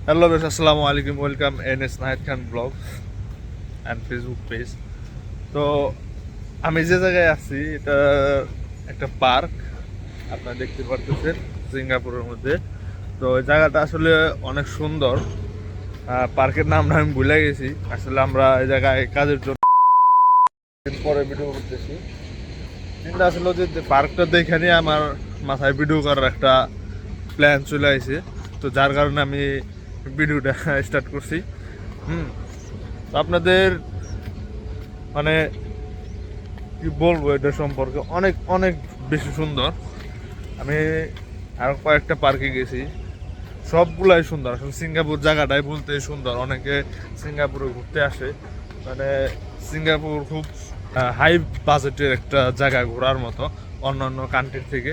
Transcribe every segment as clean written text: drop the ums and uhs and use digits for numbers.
Hello বেশ, আসসালামু আলাইকুম। Welcome NS Nahid Khan blog and Facebook page. তো আমি যে জায়গায় আছি এটা একটা পার্ক, আপনারা দেখতে পারতেছেন সিঙ্গাপুরের মধ্যে। তো এই জায়গাটা আসলে অনেক সুন্দর। পার্কের নামটা আমি ভুলে গেছি। আসলে আমরা এই জায়গায় কাজের জন্য পরে ভিডিও করতেছি, কিন্তু আসলে যে পার্কটা দেখে নিয়ে আমার মাথায় ভিডিও করার একটা প্ল্যান চলে আসে। তো যার কারণে আমি ভিডিওটা স্টার্ট করছি। হুম তো আপনাদের মানে কি বলবো, এটা সম্পর্কে অনেক অনেক বেশি সুন্দর। আমি আরো কয়েকটা পার্কে গেছি, সবগুলাই সুন্দর। আসলে সিঙ্গাপুর জায়গাটাই বলতে সুন্দর। অনেকে সিঙ্গাপুরে ঘুরতে আসে, মানে সিঙ্গাপুর খুব হাই বাজেটের একটা জায়গা ঘোরার মতো অন্যান্য কান্ট্রির থেকে।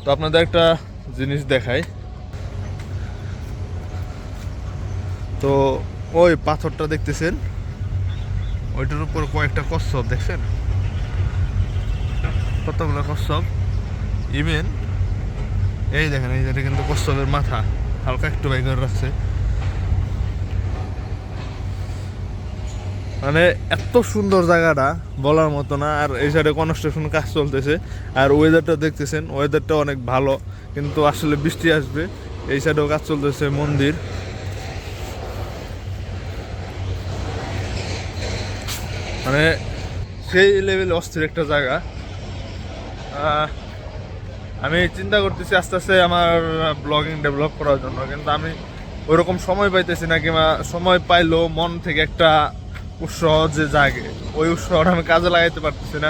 তো আপনাদের একটা জিনিস দেখাই। তো ওই পাথরটা দেখতেছেন, ওইটার উপর কয়েকটা কচ্ছপ দেখছেন, কতগুলো কচ্ছপ। ইভেন এই দেখেন, এই যেটা কিন্তু কচ্ছপের মাথা হালকা একটু বাইর রাখছে। মানে এত সুন্দর জায়গাটা বলার মতো না। আর এই সাইডে কনস্ট্রাকশন কাজ চলতেছে, আর ওয়েদারটা দেখতেছেন, ওয়েদারটা অনেক ভালো, কিন্তু আসলে বৃষ্টি আসবে। এই সাইডেও কাজ চলতেছে, মন্দির। মানে সেই লেভেলে অস্থির একটা জায়গা। আমি চিন্তা করতেছি আস্তে আস্তে আমার ব্লগিং ডেভেলপ করার জন্য, কিন্তু আমি ওইরকম সময় পাইতেছি না, কিংবা সময় পাইলেও মন থেকে একটা উৎসাহ যে জাগে, ওই উৎসাহটা আমি কাজে লাগাইতে পারতেছি না।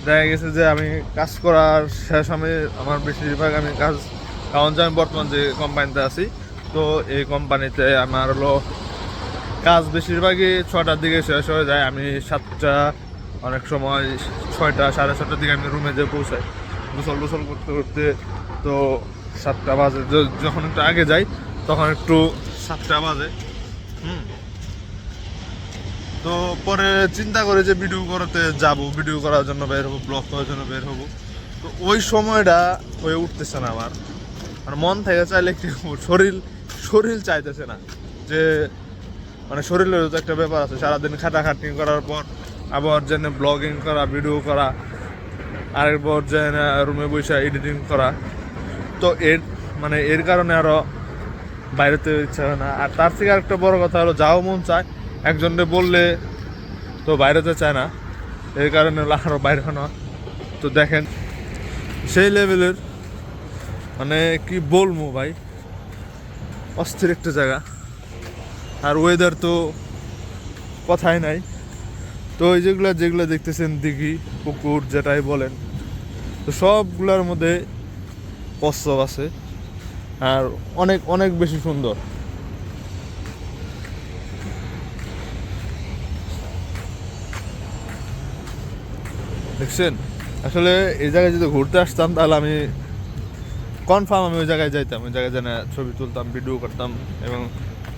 দেখা গেছে যে আমি কাজ করার শেষ, আমার বেশিরভাগ আমি কাজ, কারণ যে আমি বর্তমান যে কোম্পানিতে আছি, তো এই কোম্পানিতে আমার হলো কাজ বেশিরভাগই 6টার দিকে শেষ হয়ে যায়। আমি 7টা, অনেক সময় 6টা, সাড়ে 6টার দিকে আমি রুমে যেয়ে পৌঁছাই গোসল করতে করতে। তো 7টা বাজে, যখন একটু আগে যাই তখন একটু 7টা বাজে। হুম তো পরে চিন্তা করে যে ভিডিও করতে যাব, ভিডিও করার জন্য বের হবো, ব্লগ করার জন্য বের হবো। তো ওই সময়টা হয়ে উঠতেছে না আমার। মানে মন থেকে চাইলে একটু, শরীর শরীর চাইতেছে না যে, মানে শরীরেরও তো একটা ব্যাপার আছে। সারাদিন খাটাখাটনি করার পর আবার যেন ব্লগিং করা, ভিডিও করা, আরেকবার যেন রুমে বসে এডিটিং করা। তো এর কারণে আরও বাইরেতে ইচ্ছা হয় না। আর তার থেকে আরেকটা বড় কথা হলো, যাও মন চায়, একজনকে বললে তো বাইরেতে চায় না, এর কারণে হলো আরও বাইরে না। তো দেখেন সেই লেভেলের, মানে কি বলবো ভাই, অস্থির একটা জায়গা। আর ওয়েদার তো কথাই নাই। তো ওই যেগুলো যেগুলো দেখতেছেন, দিঘি, পুকুর, যেটাই বলেন, তো সবগুলোর মধ্যে কচ্ছপ আছে, আর অনেক অনেক বেশি সুন্দর। দেখছেন, আসলে এই জায়গায় যদি ঘুরতে আসতাম তাহলে আমি কনফার্ম আমি ওই জায়গায় যাইতাম, ওই জায়গায় যেন ছবি তুলতাম, ভিডিও করতাম এবং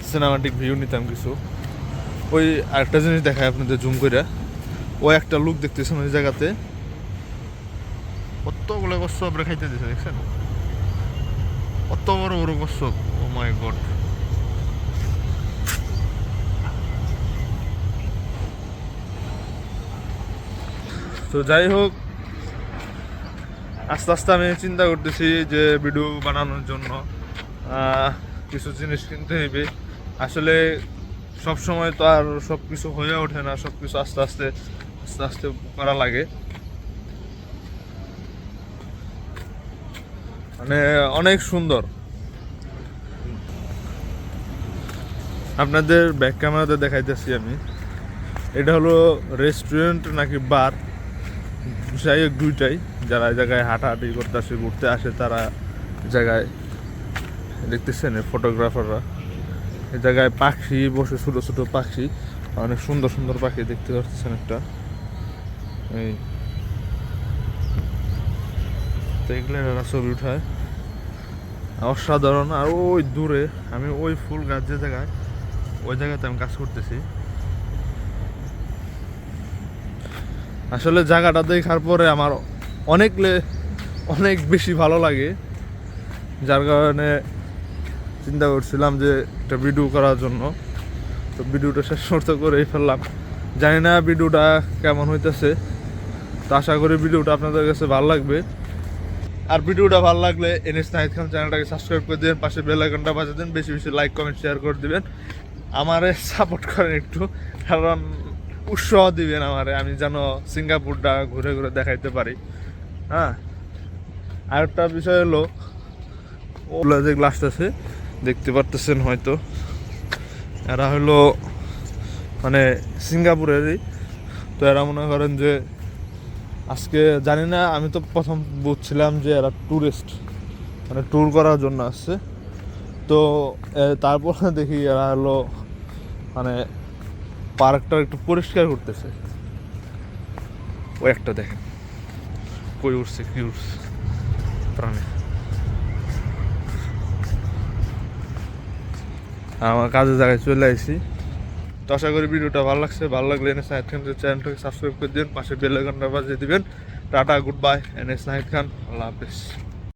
সিনেমাটিক ভিউ নিতাম কিছু। ওই আরেকটা জিনিস দেখায় আপনাদের জুম করে, ওই একটা লুক দেখতেছেন ওই জায়গাতে কতগুলো কচ্ছপ খাইতে দিচ্ছে, দেখছেন কত বড় বড় কচ্ছপ। ও মাই গড। তো যাই হোক, আস্তে আস্তে আমি চিন্তা করতেছি যে ভিডিও বানানোর জন্য কিছু জিনিস কিনতে হইবে। আসলে সব সময় তো আর সব কিছু হয়ে ওঠে না, সব কিছু আস্তে আস্তে আস্তে আস্তে করা লাগে। মানে অনেক সুন্দর। আপনাদের ব্যাক ক্যামেরাতে দেখাইতেছি আমি। এটা হলো রেস্টুরেন্ট নাকি বার, যাই হোক দুইটাই। যারা এই জায়গায় হাঁটাহাঁটি করতে আসে, ঘুরতে আসে, তারা জায়গায় দেখতেছেন ফটোগ্রাফাররা এই জায়গায় পাখি বসে, ছোটো ছোটো পাখি, অনেক সুন্দর সুন্দর পাখি দেখতে পাচ্ছেন একটা। এই তো এগুলো এরা ছবি উঠায়, অসাধারণ। আর ওই দূরে আমি ওই ফুল গাছ যে জায়গায়, ওই জায়গাতে আমি কাজ করতেছি। আসলে জায়গাটা দেখার পরে আমার অনেক অনেক বেশি ভালো লাগে, যার কারণে চিন্তা করছিলাম যে একটা ভিডিও করার জন্য, তো ভিডিওটা শেষ করতে করেই ফেললাম। জানি না ভিডিওটা কেমন হইতেছে, তো আশা করি ভিডিওটা আপনাদের কাছে ভালো লাগবে। আর ভিডিওটা ভালো লাগলে এনএস নাহিদ খান চ্যানেলটাকে সাবস্ক্রাইব করে দিবেন, পাশে বেল আইকনটা বাজিয়ে দিন, বেশি বেশি লাইক কমেন্ট শেয়ার করে দিবেন, আমারে সাপোর্ট করেন একটু, কারণ উৎসাহ দিবেন আমারে, আমি যেন সিঙ্গাপুরটা ঘুরে ঘুরে দেখাইতে পারি। হ্যাঁ, আরেকটা বিষয় হলো ওগুলো যে গ্লাসটা আছে দেখতে পারতেছেন হয়তো, এরা হলো মানে সিঙ্গাপুরেরই। তো এরা মনে করেন যে আজকে জানি না, আমি তো প্রথম বুঝছিলাম যে এরা ট্যুরিস্ট, মানে ট্যুর করার জন্য আসছে। তো তারপর দেখি এরা হলো মানে পার্কটা একটু পরিষ্কার করতেছে। ওই একটা দেখেন কই উঠছে, কি উঠছে প্রাণী। আমার কাজের জায়গায় চলে আসি। তো আশা করি ভিডিওটা ভালো লাগছে, ভালো লাগলে এনএস নাহিদ খান চ্যানেলটাকে সাবস্ক্রাইব করে দিবেন, পাশে বেল আইকনটা বাজিয়ে দিবেন। Tata, good bye, NS Nahid Khan, আল্লাহ হাফেজ।